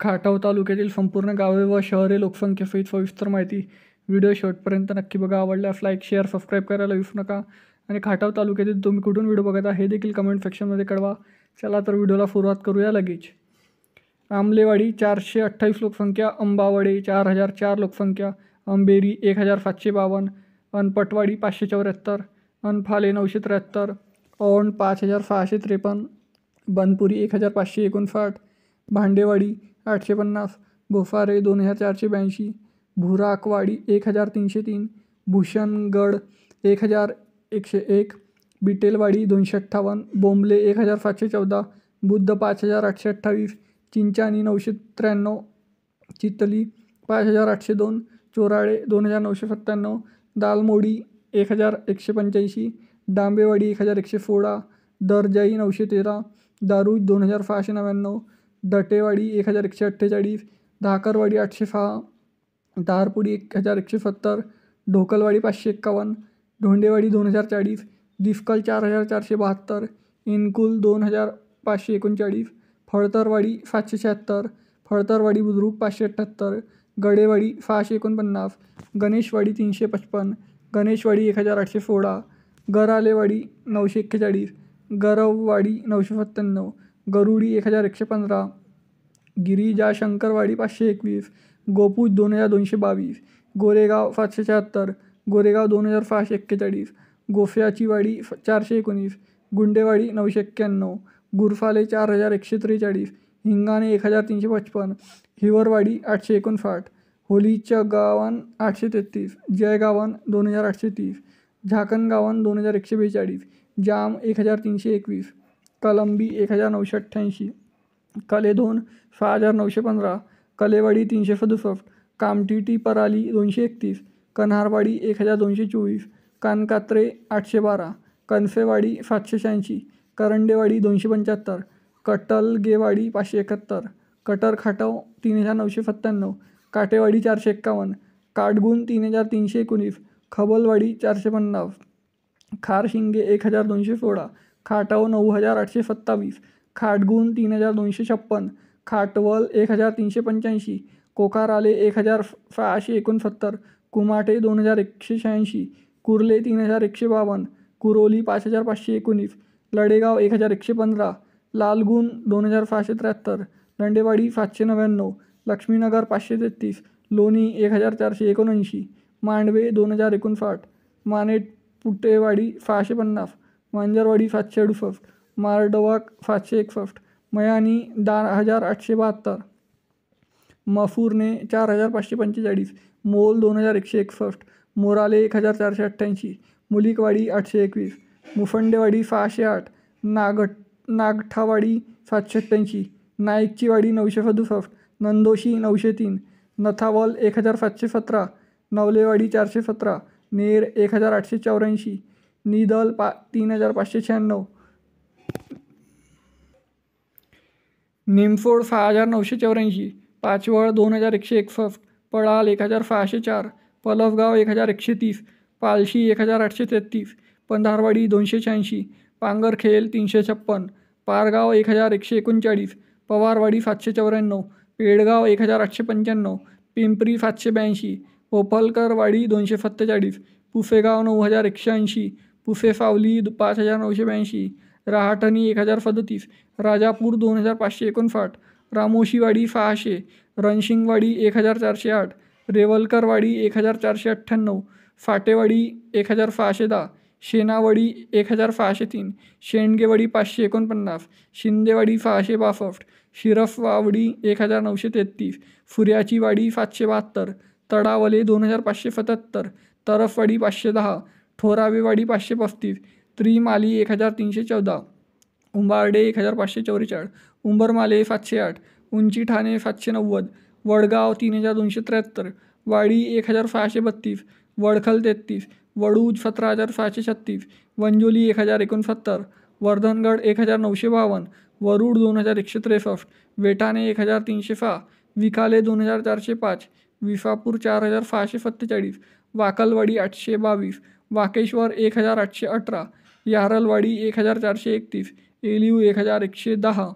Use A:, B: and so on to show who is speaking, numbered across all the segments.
A: खाटाव तालुक्यातील संपूर्ण गावे व शहरे लोकसंख्येसहित सविस्तर माहिती. व्हिडिओ शेवटपर्यंत नक्की बघा. आवडल्यास लाईक, शेअर, सबस्क्राईब करायला विसरू नका. आणि खाटाव तालुक्यातील तुम्ही कुठून व्हिडिओ बघत आहे हे देखील कमेंट सेक्शनमध्ये कळवा. चला तर व्हिडिओला सुरुवात करूया लगेच. आमलेवाडी 428 लोकसंख्या, अंबावडे 4004 लोकसंख्या, अंबेरी 1752, अनपटवाडी 574, अनफाले 973, औंड 5653, बनपुरी 1559, भांडेवाडी 850, भोसारे 2482, भुराकवाडी 1303, भूषणगड 1101, बिटेलवाडी 258, बोंबले 1714, बुद्ध 5828, चिंचाणी 993, चितली 5802, चोराळे 2997, दालमोडी 1185, डांबेवाडी 1116, दरजाई 913, दारूज 2699, दटेवाडी 1148, धाकरवाडी 806, धारपुडी 1170, ढोकलवाडी 551, धोंडेवाडी 2040, दिफकल 4472, इनकुल 2539, फळतरवाडी 776, फळतरवाडी बुद्रुक 578, गडेवाडी 649, गणेशवाडी 355, गणेशवाडी 1816, गरालेवाडी 941, गरववाडी 997, गरुडी 1115, गिरिजाशंकरवाडी 521, गोपूज 2222, गोरेगाव 776, गोरेगाव 2641, गोफ्याचीवाडी 419, गुंडेवाडी 991, गुरफाले 4143, हिंगाणे 1355, हिवरवाडी 859, होलीच्या गावान 833, जयगावन 2830, झाकणगावन 2142, जाम 1321, कलंबी 1988, कलेधोन 6915, कलेवाडी 367, कामटिटी पराली 231, कन्हारवाडी 1224, कानकात्रे 812, कनफेवाडी 786, करंडेवाडी 275, कटलगेवाडी 571, कटरखाटाव 3997, काटेवाडी 451, काटगुण 3319, खबलवाडी 450, खारशिंगे 1216, खाटाव 9827, खाटगुण 3256, खाटवल 1385, कोकाराले 1669, कुमाटे 2186, कुर्ले 3152, कुरोली 5519, लडेगाव 1115, लालगुण 2673, लंडेवाडी 799, लक्ष्मीनगर 533, लोणी 1479, मांडवे 2059, मानेटपुटेवाडी 650, मांजरवाडी 768, मारडवाक 761, मयानी 10872, मफुर्ने 4545, मोल 2161, मोराले 1488, मुलिकवाडी 821, मुफंडेवाडी 608, नागठावाडी 787, नाईकचीवाडी 967, नंदोशी 903, नथावल 1717, नवलेवाडी 417, नेर 1884, निदल 3596, निमफोड 6984, पाचवळ 2161, पळाल 1604, पलसगाव 1130, पालशी 1833, पंधारवाडी 286, पांगरखेल 356, पारगाव 1139, पवारवाडी 794, पेडगाव 1895, पिंपरी 782, पोपलकरवाडी 247, पुसेगाव 9180, पुसेसावली 5982, रहाटणी 1037, राजापूर 2559, रामोशीवाडी 600, रणशिंगवाडी 1408, रेवलकरवाडी 1498, फाटेवाडी 1610, शेनावडी 1603, शेंडगेवाडी 549, शिंदेवाडी 662, शिरफवावडी 1933, फुर्याचीवाडी 772, तडावले 2577, तरफवाडी 510, ठोरावेवाडी 535, त्रिमाली 1314, उंबार्डे 1544, उंबरमाले 708, उंची ठाणे 790, वडगाव 3273, वाडी 1632, वडखल 33, वडूज 17636, वंजोली 1069, वर्धनगड 1952, वरुड 2163, वेठाणे 1306, विखाले 2405, विसापूर 4647, वाकलवाडी 822, वाकेश्वर 1818, यारलवाडी 1431, एलिव 1110,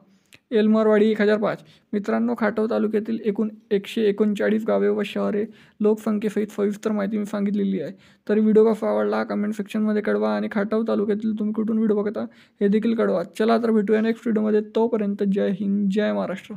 A: एल्मरवाडी 1005. मित्रांनो, खाटाव तालुक्यातील एकूण 139 गावे व शहरे लोकसंख्येसहित सविस्तर माहिती मी सांगितलेली आहे. तर व्हिडिओ कसा आवडला कमेंट सेक्शनमध्ये कळवा आणि खाटाव तालुक्यातील तुम्ही कुठून व्हिडिओ बघता हे देखील कळवा. चला तर भेटूया नेक्स्ट व्हिडिओमध्ये. तोपर्यंत जय हिंद, जय महाराष्ट्र.